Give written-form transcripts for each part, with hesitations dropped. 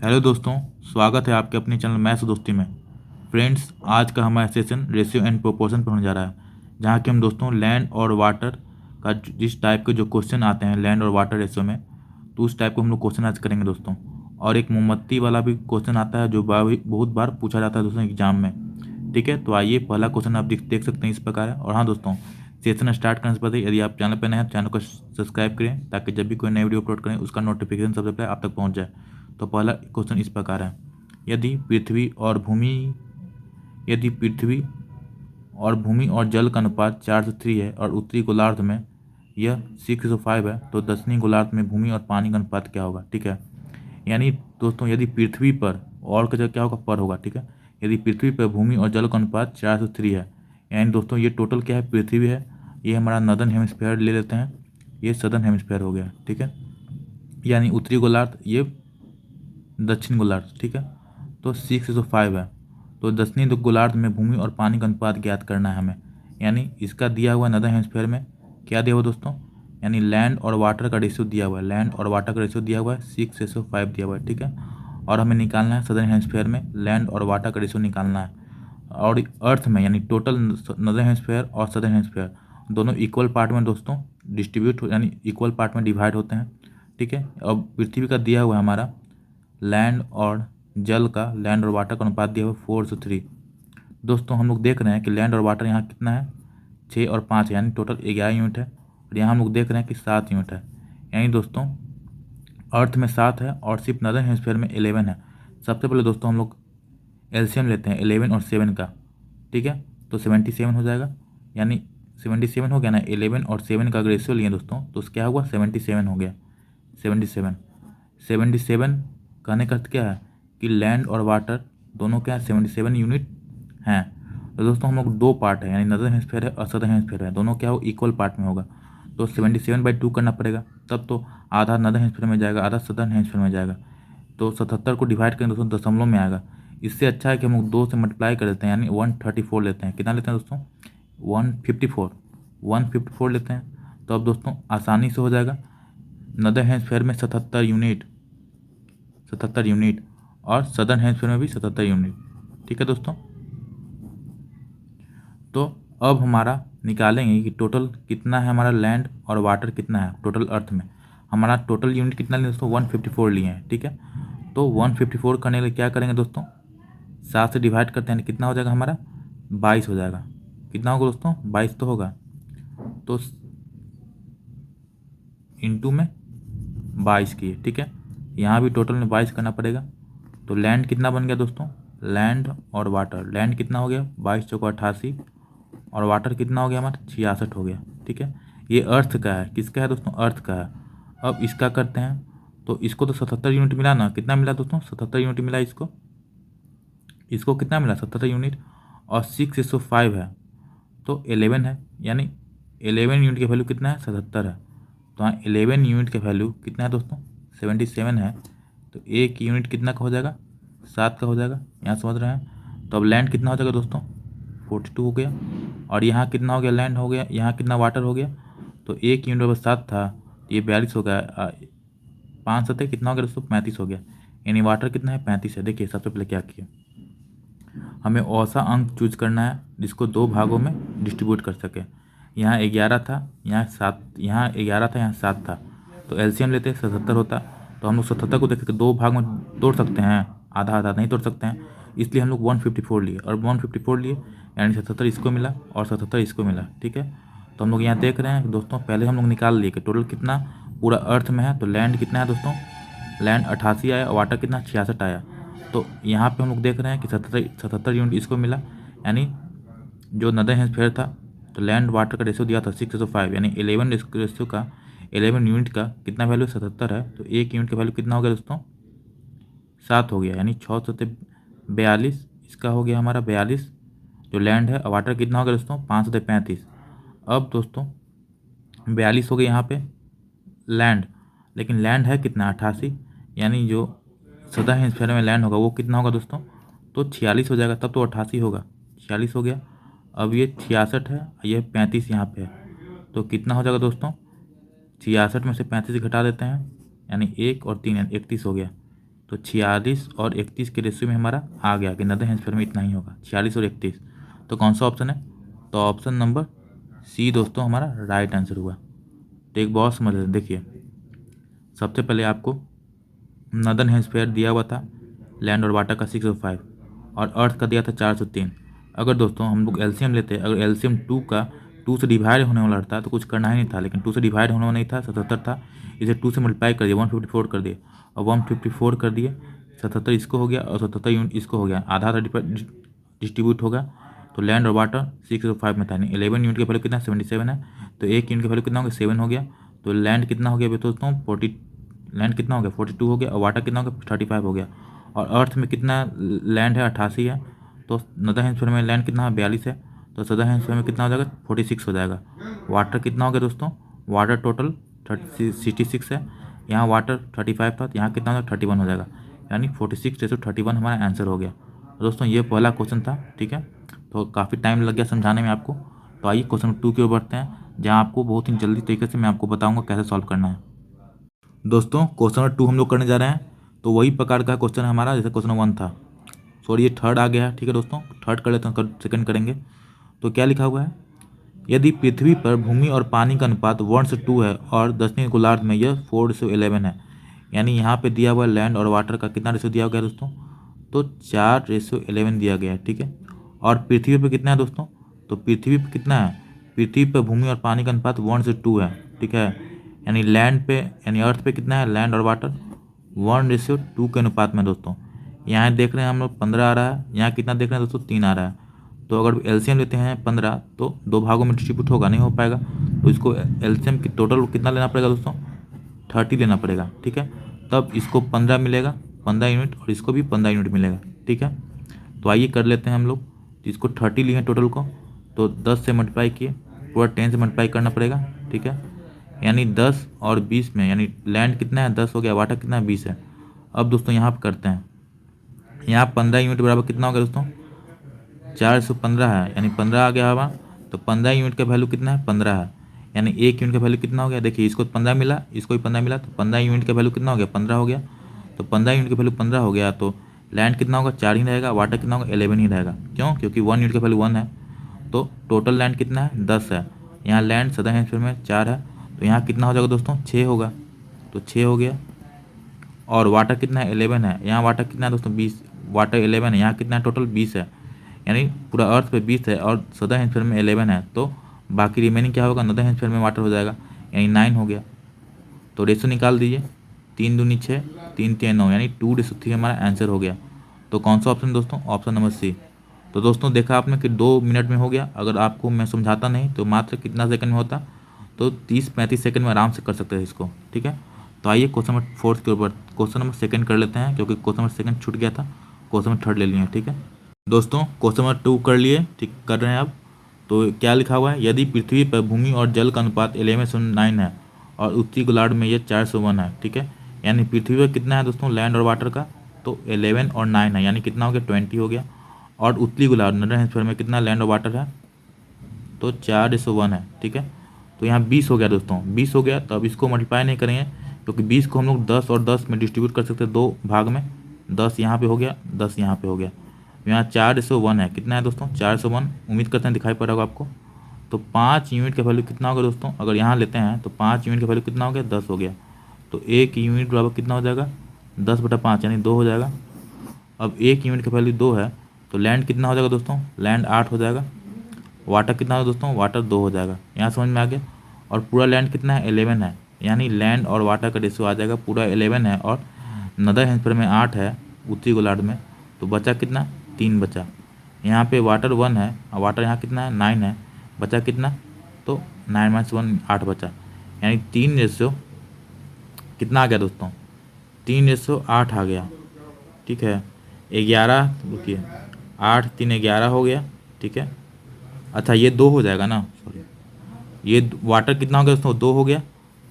Hello दोस्तों, स्वागत है आपके अपने चैनल मैथ्स दोस्ती में। फ्रेंड्स, आज का हमारा सेशन रेशियो एंड प्रोपोर्शन पर होने जा रहा है, जहाँ कि हम दोस्तों लैंड और वाटर का जिस टाइप के जो क्वेश्चन आते हैं लैंड और वाटर रेशियो में, तो उस टाइप को हम लोग क्वेश्चन आज करेंगे दोस्तों। और एक मोमबत्ती वाला भी क्वेश्चन आता है जो बहुत बार पूछा जाता है दोस्तों एग्जाम में। ठीक है, तो आइए पहला क्वेश्चन आप देख सकते हैं इस प्रकार है। और हाँ दोस्तों, सेशन स्टार्ट करने से पहले यदि आप चैनल पर नए हैं तो चैनल को सब्सक्राइब करें, ताकि जब भी कोई नई वीडियो अपलोड करें उसका नोटिफिकेशन सबसे पहले आप तक पहुँच जाए। तो पहला क्वेश्चन इस प्रकार है। यदि पृथ्वी और जल का अनुपात 4:3 है और उत्तरी गोलार्ध में यह 6:5 है, तो दक्षिणी गोलार्ध में भूमि और पानी का अनुपात क्या होगा। ठीक है, यानी दोस्तों यदि पृथ्वी पर, और का जगह क्या होगा, पर होगा। ठीक है, यदि पृथ्वी पर भूमि और जल का अनुपात 4:3 है, यानी दोस्तों ये टोटल क्या है, पृथ्वी है, ये हमारा नॉर्दर्न हेमिस्फीयर ले लेते हैं, ये सदर्न हेमिस्फीयर हो गया। ठीक है, यानी उत्तरी गोलार्ध, ये दक्षिण गोलार्ध। ठीक है, तो 6:5 है, तो दक्षिणी गोलार्ध में भूमि और पानी का अनुपात ज्ञात करना है हमें। यानी इसका दिया हुआ नॉर्दर्न हेमिस्फीयर में क्या दिया हुआ दोस्तों, यानी लैंड और वाटर का रेशियो दिया हुआ है, लैंड और वाटर का रेशियो दिया हुआ है 6:5 दिया हुआ है। ठीक है, और हमें निकालना है सदर्न हेमिस्फीयर में लैंड और वाटर का रेशियो निकालना है। और अर्थ में यानी टोटल नॉर्दर्न हेमिस्फीयर और सदर्न हेमिस्फीयर दोनों इक्वल पार्ट में दोस्तों डिस्ट्रीब्यूट यानी इक्वल पार्ट में डिवाइड होते हैं। ठीक है, अब पृथ्वी का दिया हुआ है हमारा लैंड और जल का, लैंड और वाटर का अनुपात दिया हुआ 4:3। दोस्तों हम लोग देख रहे हैं कि लैंड और वाटर यहाँ कितना है, 6 और 5 है, यानी टोटल 11 यूनिट है। और यहाँ हम लोग देख रहे हैं कि 7 यूनिट है, यानी दोस्तों अर्थ में 7 है और सिर्फ नॉर्दर्न हेमिस्फीयर में 11 है। सबसे पहले दोस्तों हम लोग एलसीएम लेते हैं 11 और 7 का। ठीक है, तो 77 हो जाएगा, यानी 77 हो गया ना। 11 और 7 का अगर रेशियो लिए दोस्तों तो क्या हुआ, 77 हो गया। 77 कहने का अर्थ क्या है कि लैंड और वाटर दोनों क्या है, 77 यूनिट हैं। तो दोस्तों हम लोग दो पार्ट है, यानी नॉर्दर्न हेमिस्फीयर है और सदर्न हेमिस्फीयर है, दोनों क्या हो, इक्वल पार्ट में होगा। तो 77/2 करना पड़ेगा, तब तो आधा नॉर्दर्न हेमिस्फीयर में जाएगा, आधा सदर्न हेमिस्फीयर में जाएगा। तो 77 को डिवाइड करें दोस्तों दशमलव में आएगा। इससे अच्छा है कि हम लोग 2 से मल्टीप्लाई कर देते हैं, यानी 134 लेते हैं। कितना लेते हैं दोस्तों, 154 लेते हैं। तो अब दोस्तों आसानी से हो जाएगा। नॉर्दर्न हेमिस्फीयर में 77 यूनिट और सदर्न हेमिस्फीयर में भी 77 यूनिट। ठीक है दोस्तों, तो अब हमारा निकालेंगे कि टोटल कितना है हमारा लैंड और वाटर कितना है टोटल अर्थ में। हमारा टोटल यूनिट कितना लिए दोस्तों, 154 लिए हैं। ठीक है, तो 154 करने के लिए क्या करेंगे दोस्तों, 7 से डिवाइड करते हैं, कितना हो जाएगा हमारा, 22 हो जाएगा। कितना होगा दोस्तों, 22 तो होगा, तो इंटू में 22 किए। ठीक है, यहाँ भी टोटल में 22 करना पड़ेगा। तो लैंड कितना बन गया दोस्तों, लैंड और वाटर, लैंड कितना हो गया 22 चौको 88, और वाटर कितना हो गया हमारा 66 हो गया। ठीक है, ये अर्थ का है, किसका है दोस्तों, अर्थ का है। अब इसका करते हैं, तो इसको तो 77 यूनिट मिला ना, कितना मिला दोस्तों, 77 यूनिट मिला। इसको कितना मिला, 77 यूनिट, और 6:5 है तो 11 है, यानी 11 यूनिट की वैल्यू कितना है, 77 है। तो हाँ, 11 यूनिट का वैल्यू कितना है दोस्तों, 77 है। तो एक यूनिट कितना का हो जाएगा, 7 का हो जाएगा, यहाँ समझ रहे हैं। तो अब लैंड कितना हो जाएगा दोस्तों, 42 हो गया। और यहाँ कितना हो गया, लैंड हो गया, यहाँ कितना वाटर हो गया। तो एक यूनिट बस 7 था, ये 42 हो गया। 5 7 कितना हो गया दोस्तों, 35 हो गया। यानी वाटर कितना है, 35 है। देखिए सबसे पहले क्या किया, हमें ऐसा अंक चूज करना है जिसको दो भागों में डिस्ट्रीब्यूट कर सके। यहाँ 11 था, यहाँ 7, यहाँ 11 था, यहाँ 7 था, तो एलसीएम लेते 77 होता। तो हम लोग 77 को देख के दो भाग में तोड़ सकते हैं, आधा आधा नहीं तोड़ सकते हैं, इसलिए हम लोग 154 लिए, और 154 लिए यानी 77 इसको मिला और 77 इसको मिला। ठीक है, तो हम लोग यहाँ देख रहे हैं दोस्तों, पहले हम लोग निकाल लिए कि टोटल कितना पूरा अर्थ में है। तो लैंड कितना है दोस्तों, लैंड 88 आया और वाटर कितना 66 आया। तो यहाँ पे हम लोग देख रहे हैं कि 77 यूनिट इसको मिला, यानी जो नॉर्दर्न हेमिस्फीयर था, तो लैंड वाटर का रेशियो दिया था 6:5, यानी 11 रेशियो का 11 यूनिट का कितना वैल्यू 77 है। तो एक यूनिट का वैल्यू कितना हो गया दोस्तों, 7 हो गया, यानी 6:42 इसका हो गया हमारा 42 जो लैंड है। और वाटर कितना हो गया दोस्तों, 5:35। अब दोस्तों 42 हो गया यहाँ पे लैंड, लेकिन लैंड है कितना 88, यानी जो सदर्न हेमिस्फीयर में लैंड होगा वो कितना होगा दोस्तों, तो 46 हो जाएगा, तब तो 88 होगा, 46 हो गया। अब ये 66 है, ये 35 यहाँ पे है, तो कितना हो जाएगा दोस्तों, 66 में से 35 घटा देते हैं, यानी 1 और 3 यानी 31 हो गया। तो 46 और 31 के रेशियो में हमारा आ गया कि नदर हेमिस्फीयर में इतना ही होगा, 46 और 31। तो कौन सा ऑप्शन है? तो ऑप्शन नंबर सी दोस्तों हमारा राइट आंसर हुआ। तो एक बहुत समझ लेते, देखिए सबसे पहले आपको नदर्न हेमिस्फीयर दिया हुआ था लैंड और वाटर का 605 और अर्थ का दिया था 403। अगर दोस्तों हम लोग एलसीएम लेते, अगर एलसीएम 2 का 2 से डिवाइड होने वाला था तो कुछ करना ही नहीं था, लेकिन 2 से डिवाइड होने वाला नहीं था, 77 था, इसे 2 से मल्टीप्लाई कर दिए, 154 कर दिए और 154 कर दिए, 77 इसको हो गया और 77 यूनिट इसको हो गया, आधा डिस्ट्रीब्यूट होगा। तो लैंड और वाटर 605 में था, यानी 11 यूनिट का वैल्यू कितना 77 है, तो 1 यूनिट का वैल्यू कितना हो गया 7 हो गया। तो लैंड कितना हो गया दोस्तों 40, लैंड कितना हो गया 42 हो गया और वाटर कितना हो गया 35 हो गया। और अर्थ में कितना लैंड है 88 है, तो नदर हेमिस्फीयर में लैंड कितना है 42 है, तो सदर हेमिस्फीयर में कितना हो जाएगा 46 हो जाएगा। वाटर कितना हो गया दोस्तों, वाटर टोटल 66 है, यहाँ वाटर 35 था, तो यहाँ कितना हो जाएगा 31 हो जाएगा, यानी 46:31 हमारा आंसर हो गया। तो दोस्तों ये पहला क्वेश्चन था, ठीक है, तो काफ़ी टाइम लग गया समझाने में आपको। तो आइए क्वेश्चन नंबर 2 की ओर बढ़ते हैं, जहाँ आपको बहुत ही जल्दी तरीके से मैं आपको बताऊँगा कैसे सॉल्व करना है। दोस्तों क्वेश्चन नंबर 2 हम लोग करने जा रहे हैं, तो वही प्रकार का क्वेश्चन है हमारा जैसे क्वेश्चन नंबर 1 था। सॉरी ये थर्ड आ गया है, ठीक है दोस्तों, थर्ड कर लेते हैं, सेकंड करेंगे। तो क्या लिखा हुआ है, यदि पृथ्वी पर भूमि और पानी का अनुपात 1:2 है और दक्षिणी गोलार्ध में यह 4:11 है, यानी यहाँ पे दिया हुआ लैंड और वाटर का कितना रेशियो दिया गया दोस्तों, तो 4:11 दिया गया है, ठीक है। और पृथ्वी पर कितना है दोस्तों, तो पृथ्वी पर कितना है, पृथ्वी पर भूमि और पानी का अनुपात 1:2 है, ठीक है, यानी लैंड पे यानी अर्थ पे कितना है लैंड और वाटर 1:2 के अनुपात में दोस्तों। यहाँ देख रहे हैं हम लोग 15 आ रहा है, यहाँ कितना देख रहे हैं दोस्तों 3 आ रहा है। तो अगर एलसीएम लेते हैं 15 तो 2 भागों में डिस्ट्रीब्यूट होगा, नहीं हो पाएगा, तो इसको एलसीएम की टोटल कितना लेना पड़ेगा दोस्तों 30 लेना पड़ेगा, ठीक है, तब इसको 15 मिलेगा 15 यूनिट और इसको भी 15 यूनिट मिलेगा, ठीक है। तो आइए कर लेते हैं हम लोग, तो इसको 30 लिए टोटल को, तो 10 से मल्टीप्लाई किए, पूरा 10 से मल्टीप्लाई करना पड़ेगा, ठीक है, यानी 10 और 20 में, यानी लैंड कितना है 10 हो गया, वाटर कितना है 20 है। अब दोस्तों यहाँ पर करते हैं, यहाँ 15 यूनिट बराबर कितना हो गया दोस्तों 415 है, यानी 15 आ गया हवा, तो 15 यूनिट का वैल्यू कितना है 15 है, यानी 1 यूनिट का वैल्यू कितना हो गया, देखिए इसको 15 मिला, इसको भी 15 मिला, तो 15 यूनिट का वैल्यू कितना हो गया 15 हो गया। तो 15 यूनिट का वैल्यू 15 हो गया, तो लैंड कितना होगा 4 ही रहेगा, वाटर कितना होगा 11 ही रहेगा, क्यों, क्योंकि 1 यूनिट का वैल्यू 1 है, तो टोटल लैंड कितना है 10 है, यहाँ लैंड सदर हेमिस्फीयर में 4 है, तो यहाँ कितना हो जाएगा दोस्तों 6 होगा, तो 6 हो गया। और वाटर कितना है 11 है, यहाँ वाटर कितना है दोस्तों 20, वाटर 11 है, यहाँ कितना है टोटल 20 है, यानी पूरा अर्थ पे 20 है और सदर हेमिस्फीयर में 11 है, तो बाकी रिमेनिंग क्या होगा नदर हेमिस्फीयर में वाटर हो जाएगा, यानी 9 हो गया। तो रेशो निकाल दीजिए, 3 दूनी 6, 3 3 9, यानी 2:3 हमारा आंसर हो गया। तो कौन सा ऑप्शन दोस्तों, ऑप्शन नंबर सी। तो दोस्तों देखा आपने कि 2 मिनट में हो गया, अगर आपको मैं समझाता नहीं तो मात्र कितना सेकंड में होता, तो 30-35 सेकंड में आराम से कर सकते हैं इसको, ठीक है। तो आइए क्वेश्चन नंबर 4 के ऊपर, क्वेश्चन नंबर 2 कर लेते हैं, क्योंकि क्वेश्चन नंबर 2 छूट गया था, क्वेश्चन नंबर 3 ले लिए, ठीक है। दोस्तों क्वेश्चन नंबर 2 कर लिए, ठीक कर रहे हैं अब। तो क्या लिखा हुआ है, यदि पृथ्वी पर भूमि और जल का अनुपात 11:9 है और उत्तरी गोलार्ध में यह 401 है, ठीक है, यानी पृथ्वी पर कितना है दोस्तों लैंड और वाटर का, तो 11 और 9 है, यानी कितना हो गया 20 हो गया। और उत्तरी गोलार्ध नदर हेमिस्फीयर में कितना लैंड और वाटर है, तो 4:1 है, ठीक है। तो यहाँ 20 हो गया दोस्तों, 20 हो गया, तो अब इसको मल्टीप्लाई नहीं करेंगे, क्योंकि 20 को हम लोग 10 और 10 में डिस्ट्रीब्यूट कर सकते हैं 2 भाग में, 10 यहाँ पे हो गया 10 यहाँ पे हो गया, यहाँ 4:1 है, कितना है दोस्तों 401, उम्मीद करते हैं दिखाई पड़ रहा होगा आपको। तो 5 यूनिट का वैल्यू कितना होगा दोस्तों, अगर यहाँ लेते हैं तो 5 यूनिट का वैल्यू कितना हो गया 10 हो गया, तो 1 यूनिट बराबर कितना हो जाएगा 10/5, यानी 2 हो जाएगा। अब 1 यूनिट का वैल्यू 2 है, तो लैंड कितना हो जाएगा दोस्तों, लैंड 8 हो जाएगा, वाटर कितना हो दोस्तों, वाटर 2 हो जाएगा, यहाँ समझ में आ गया। और पूरा लैंड कितना है 11 है, यानी लैंड और वाटर का रेशियो आ जाएगा पूरा 11 है, और नदर हेमिस्फीयर में 8 है उत्तरी गोलार्ध में, तो बचा कितना 3 बचा। यहाँ पे वाटर 1 है और वाटर यहाँ कितना है 9 है, बचा कितना, तो 9 - 1 8 बचा, यानी 3 रेशियो कितना आ गया दोस्तों 3:8 आ गया, ठीक है। 11 रुकिए 8 3 11 हो गया, ठीक है। अच्छा ये 2 हो जाएगा ना, सॉरी ये वाटर कितना हो गया दोस्तों 2 हो गया,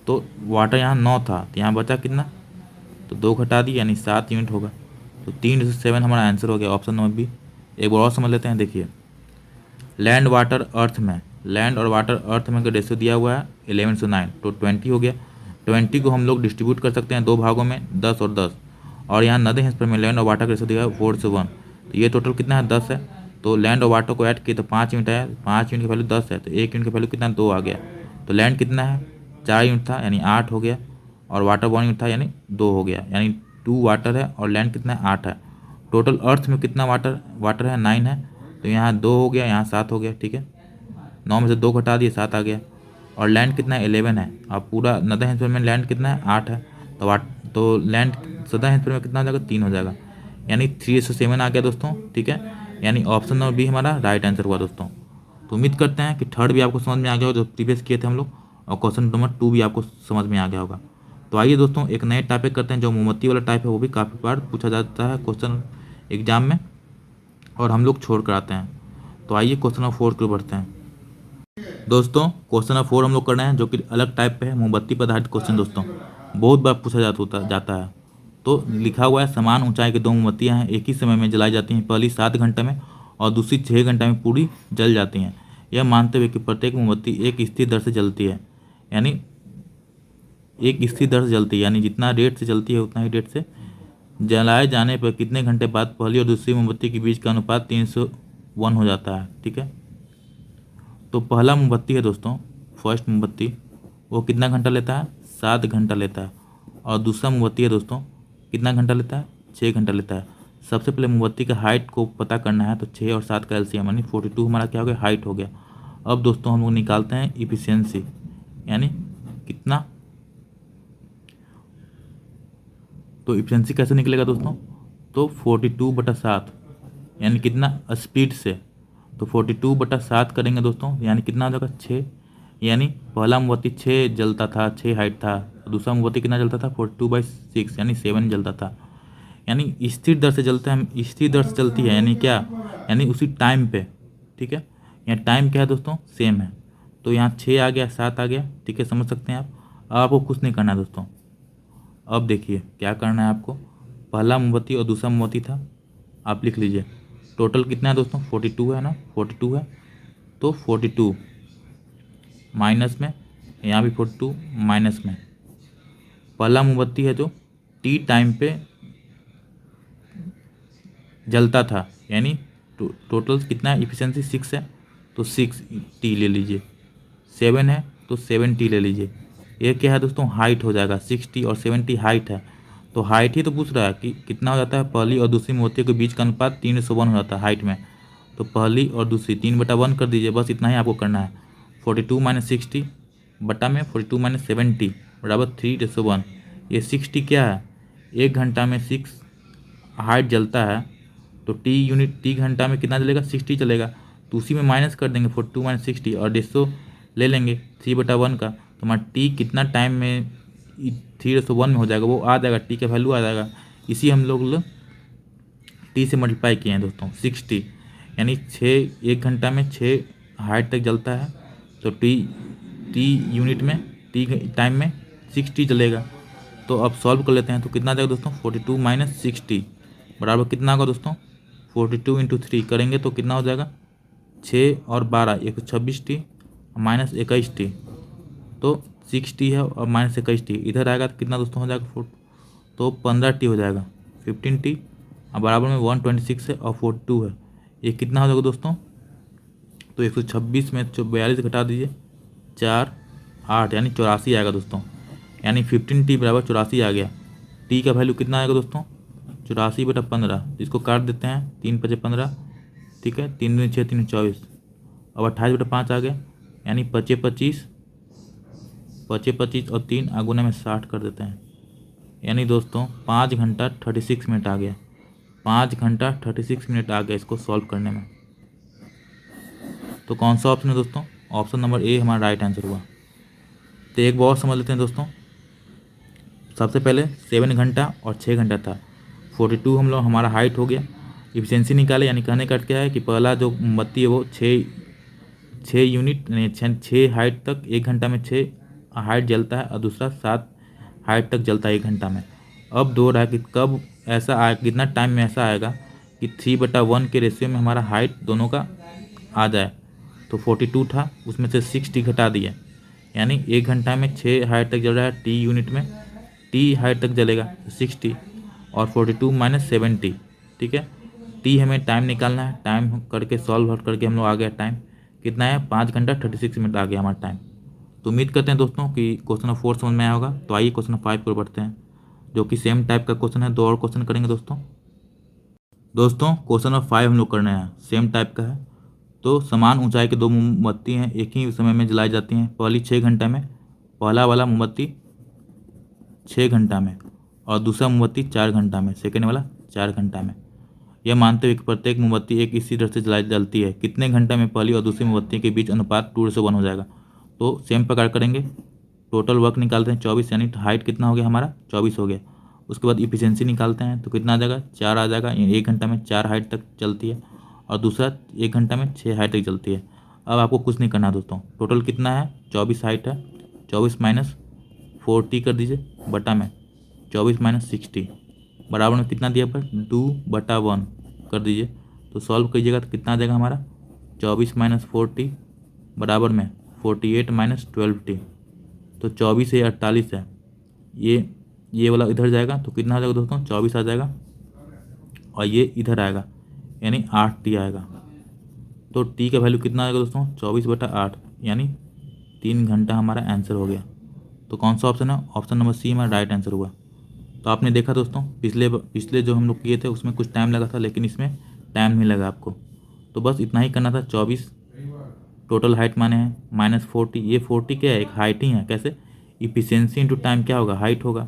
तो वाटर यहाँ 9 था, तो यहाँ बचा कितना, तो 2 घटा दी, यानी 7 यूनिट होगा। तो 3:7 हमारा आंसर हो गया, ऑप्शन नंबर बी। एक बार और समझ लेते हैं, देखिए लैंड वाटर अर्थ में, लैंड और वाटर अर्थ में का रेशियो दिया हुआ है 11:9, तो 20 हो गया। 20 को हम लोग डिस्ट्रीब्यूट कर सकते हैं 2 भागों में 10 और 10, और यहाँ 90 हेक्स में लैंड और वाटर का रेशो दिया है 4:1। तो ये टोटल कितना है 10 है। तो लैंड और वाटर को ऐड किए तो 5 यूनिट है, 5 यूनिट की वैल्यू 10 है, तो 1 यूनिट की वैल्यू कितना 2 आ गया। तो लैंड कितना है 4 यूनिट था यानी 8 हो गया, और वाटर 1 यूनिट था यानी 2 हो गया, यानी 2 वाटर है और लैंड कितना है 8 है। टोटल अर्थ में कितना वाटर है 9 है, तो यहाँ 2 हो गया, यहाँ 7 हो गया। ठीक है, 9 में से 2 घटा दिए 7 आ गया। और लैंड कितना है 11 है, अब पूरा 90 हेक्टेयर में लैंड कितना है 8 है, तो लैंड 70 हेक्टेयर में कितना हो जाएगा 3 हो जाएगा, यानी 3:7 आ गया दोस्तों। ठीक है, यानी ऑप्शन नंबर बी हमारा राइट आंसर हुआ दोस्तों। तो उम्मीद करते हैं कि थर्ड भी आपको समझ में आ गया होगा जो प्रीवियस किए थे हम लोग, और क्वेश्चन नंबर 2 भी आपको समझ में आ गया होगा। तो आइए दोस्तों एक नए टॉपिक करते हैं, जो मोमबत्ती वाला टाइप है वो भी काफ़ी बार पूछा जाता है क्वेश्चन एग्जाम में, और हम लोग छोड़ कर आते हैं। तो आइए क्वेश्चन नंबर 4 की ओर बढ़ते हैं दोस्तों। क्वेश्चन नंबर 4 हम लोग कर रहे हैं, जो कि अलग टाइप पे है, मोमबत्ती पर आधारित क्वेश्चन दोस्तों, बहुत बार पूछा जाता है। तो लिखा हुआ है समान ऊंचाई की 2 मोमबत्तियां हैं, एक ही समय में जलाई जाती हैं, पहली 7 घंटे में और दूसरी 6 घंटे में पूरी जल जाती हैं, यह मानते हुए कि प्रत्येक मोमबत्ती एक स्थिर दर से जलती है, यानी एक स्थिर दर से जलती है, यानी जितना रेट से जलती है उतना ही रेट से जलाए जाने पर कितने घंटे बाद पहली और दूसरी मोमबत्ती के बीच का अनुपात 3:1 हो जाता है। ठीक है, तो पहला मोमबत्ती है दोस्तों, फर्स्ट मोमबत्ती, वो कितना घंटा लेता है 7 घंटा लेता है, और दूसरा मोमबत्ती है दोस्तों कितना घंटा लेता है 6 घंटा लेता है। सबसे पहले मोमबत्ती का हाइट को पता करना है, तो 6 और 7 का एलसीएम यानी 42 हमारा क्या हो गया हाइट हो गया। अब दोस्तों हम लोग निकालते हैं इफिशियंसी, यानी कितना, तो इफिशियंसी कैसे निकलेगा दोस्तों, तो 42/7 यानी कितना स्पीड से, तो 42/7 करेंगे दोस्तों, यानी कितना हो जाएगा 6, यानी पहला मोमबत्ती 6 जलता था, 6 हाइट था, दूसरा मोमबत्ती कितना जलता था 42/6 यानी 7 जलता था, यानी स्थिर दर से जलता है, स्थिर दर से चलती है, यानी क्या, यानी उसी टाइम पे। ठीक है, यहाँ टाइम क्या है दोस्तों सेम है, तो यहाँ 6 आ गया 7 आ गया। ठीक है, समझ सकते हैं आप। अब आपको कुछ नहीं करना है दोस्तों, अब देखिए क्या करना है आपको, पहला मोमबत्ती और दूसरा मोमबत्ती था, आप लिख लीजिए टोटल कितना है दोस्तों 42 है ना, 42 है, तो 42 माइनस में, यहाँ भी 42 माइनस में, पहला मोमबत्ती है जो टी टाइम पे जलता था, यानी टोटल कितना है इफिशियंसी 6 है, तो 6T ले लीजिए, 7 है तो 7T ले लीजिए। ये क्या है दोस्तों हाइट हो जाएगा, 6T और 7T हाइट है, तो हाइट ही तो पूछ रहा है कि कितना हो जाता है पहली और दूसरी मोमबत्ती के बीच का अनुपात 3:1 हो जाता है हाइट में, तो पहली और दूसरी 3/1 कर दीजिए, बस इतना ही आपको करना है। 42 - 60 बटा में 42 - 70 बराबर 3:1। ये 60 क्या है, 1 घंटा में 6 हाइट जलता है, तो टी घंटा में कितना चलेगा 60 चलेगा, तो उसी में माइनस कर देंगे 42 - 60 और 150 ले लेंगे 3/1 का, तो हमारा टी कितना टाइम में 3:1 में हो जाएगा, वो आ जाएगा, टी का वैल्यू आ जाएगा। इसी हम लोग टी से मल्टीप्लाई किए हैं दोस्तों 60, यानी 1 घंटा में 6 हाइट तक जलता है, तो टी यूनिट में टी टाइम में 60 चलेगा। तो अब सॉल्व कर लेते हैं, तो कितना आ जाएगा दोस्तों 42 - 60 बराबर कितना होगा दोस्तों 42 × 3 करेंगे तो कितना हो जाएगा 6 और 12 126T माइनस 21T, तो 6T है और माइनस 21T इधर आएगा तो कितना दोस्तों हो जाएगा तो 15T हो जाएगा, 15T और बराबर में 126 है और 42 है, ये कितना हो जाएगा दोस्तों, तो 126 में 42 घटा दीजिए 4 8 यानी 84 आएगा दोस्तों, यानी 15T बराबर 84 आ गया। टी का वैल्यू कितना आएगा दोस्तों 84/15, इसको काट देते हैं 3 × 5 = 15, ठीक है, 3 दूनी 6 3 24, अब 28/5 आ गया, यानी 25 और 3 आगुना में 60 कर देते हैं, यानी दोस्तों 5 घंटा 36 मिनट आ गया, 5 घंटा 36 मिनट आ गया इसको सॉल्व करने में। तो कौन सा ऑप्शन है दोस्तों, ऑप्शन नंबर ए हमारा राइट आंसर हुआ। तो एक बार और समझ लेते हैं दोस्तों, सबसे पहले 7 घंटा और 6 घंटा था, 42 हम लोग हमारा हाइट हो गया, इफिशियंसी निकाले, यानी कहने का क्या है कि पहला जो मोमबत्ती है वो 6 यूनिट यानी 6 हाइट तक 1 घंटा में 6 हाइट जलता है और दूसरा 7 हाइट तक जलता है 1 घंटा में। अब दो रहा कि कब ऐसा आए, कितना टाइम में ऐसा आएगा कि 3/1 के रेशियो में हमारा हाइट दोनों का आ जाए, तो 42 था उसमें से 60 घटा दिया, यानी 1 घंटा में 6 हाइट तक जल रहा है टी यूनिट में, टी हाइट तक जलेगा 60, और 42 माइनस 70, ठीक है। टी हमें टाइम निकालना है, टाइम करके सॉल्व करके हम लोग आ गया टाइम कितना है 5 घंटा 36 मिनट आ गया हमारा टाइम। तो उम्मीद करते हैं दोस्तों कि क्वेश्चन नंबर 4 समझ में आया होगा। तो आइए क्वेश्चन नंबर 5 को बढ़ते हैं, जो कि सेम टाइप का क्वेश्चन है। 2 और क्वेश्चन करेंगे दोस्तों। क्वेश्चन नंबर 5 हम लोग करने हैं, सेम टाइप का है। तो समान ऊंचाई के 2 मोमबत्ती हैं, एक ही समय में जलाई जाती हैं। पहली 6 घंटा में, पहला वाला मोमबत्ती 6 घंटा में और दूसरा मोमबत्ती 4 घंटा में, सेकेंड वाला 4 घंटा में। यह मानते हुए कि प्रत्येक मोमबत्ती एक इसी तरह से जलती है, कितने घंटे में पहली और दूसरी मोमबत्ती के बीच अनुपात 2:1 हो जाएगा। तो सेम प्रकार करेंगे। टोटल वर्क निकालते हैं 24, यानी हाइट कितना हो गया हमारा 24 हो गया। उसके बाद इफिशियंसी निकालते हैं तो कितना आ जाएगा 4 आ जाएगा। यानी 1 घंटा में 4 हाइट तक चलती है और दूसरा 1 घंटा में 6 हाइट तक चलती है। अब आपको कुछ नहीं करना दोस्तों, टोटल कितना है 24 हाइट है। 24 माइनस 40 कर दीजिए बटा में 24 माइनस 60 बराबर में कितना दिया पर 2/1 कर दीजिए। तो सॉल्व कीजिएगा तो कितना आ जाएगा हमारा 24 माइनस 40 बराबर में 48 माइनस 12t। तो 24 है 48 है, ये वाला इधर जाएगा तो कितना आ जाएगा दोस्तों 24 आ जाएगा और ये इधर आएगा यानी 8t आएगा। तो t का वैल्यू कितना आएगा दोस्तों 24/8 यानी 3 घंटा हमारा आंसर हो गया। तो कौन सा ऑप्शन है, ऑप्शन नंबर सी हमारा राइट आंसर हुआ। तो आपने देखा दोस्तों पिछले जो हम लोग किए थे उसमें कुछ टाइम लगा था, लेकिन इसमें टाइम नहीं लगा आपको। तो बस इतना ही करना था। 24 टोटल हाइट माने हैं माइनस 40, ये 40 क्या है एक हाइट ही है। कैसे, इफिशियंसी इंटू टाइम क्या होगा हाइट होगा।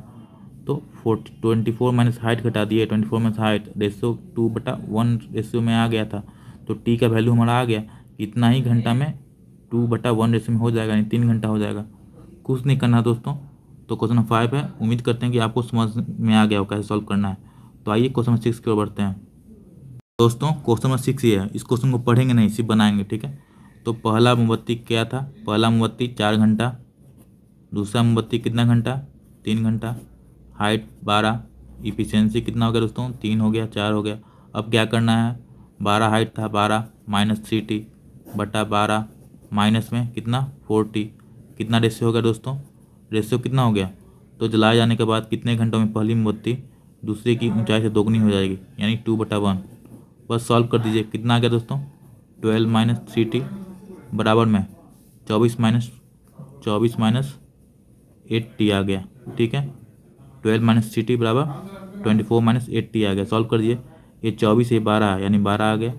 तो 24 माइनस हाइट घटा दिए, 24 माइनस हाइट रेशियो 2/1 रेशियो में आ गया था। तो टी का वैल्यू हमारा आ गया इतना ही घंटा में 2/1 रेशियो में हो जाएगा, यानी 3 घंटा हो जाएगा। कुछ नहीं करना दोस्तों। तो क्वेश्चन नंबर 5 है, उम्मीद करते हैं कि आपको समझ में आ गया हो कैसे सॉल्व करना है। तो आइए क्वेश्चन नंबर 6 की ओर बढ़ते हैं दोस्तों। क्वेश्चन नंबर 6 ये है, इस क्वेश्चन को पढ़ेंगे नहीं सिर्फ बनाएंगे, ठीक है। तो पहला मोमबत्ती क्या था, पहला मोमबत्ती 4 घंटा, दूसरा मोमबत्ती कितना घंटा 3 घंटा, हाइट 12, इफिशियंसी कितना हो गया दोस्तों 3 हो गया 4 हो गया। अब क्या करना है 12 हाइट था 12 माइनस 3t बटा 12 माइनस में कितना 4t, कितना रेशियो हो गया दोस्तों, रेशियो कितना हो गया। तो जलाए जाने के बाद कितने घंटों में पहली मोमबत्ती दूसरे की ऊंचाई से दोगुनी हो जाएगी, यानी 2/1। बस सॉल्व कर दीजिए कितना आ गया दोस्तों 12 माइनस 3t बराबर में 24 माइनस 8t आ गया, ठीक है। 12 माइनस 3t बराबर 24 माइनस 8t आ गया। सॉल्व कर दीजिए, ये 24 ये 12 है यानी 12 आ गया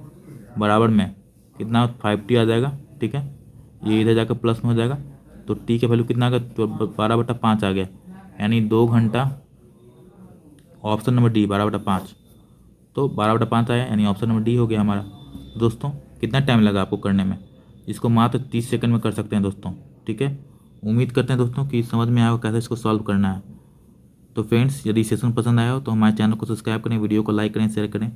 बराबर में कितना 5t आ जाएगा, ठीक है। ये इधर जाकर प्लस में हो जाएगा। तो टी का वैल्यू कितना आ गया 12/5 आ गया, यानी 2 घंटा। Option number D 12/5। तो 12/5 आया यानी ऑप्शन नंबर डी हो गया हमारा। दोस्तों कितना टाइम लगा आपको करने में, इसको मात्र 30 सेकंड में कर सकते हैं दोस्तों, ठीक है। उम्मीद करते हैं दोस्तों कि समझ में आया हो कैसे इसको सॉल्व करना है। तो फ्रेंड्स यदि सेशन पसंद आया हो तो हमारे चैनल को सब्सक्राइब करें, वीडियो को लाइक करें, शेयर करें।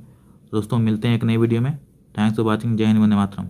दोस्तों मिलते हैं एक नई वीडियो में। Thanks for watching. जय हिंद, वंदे मातरम।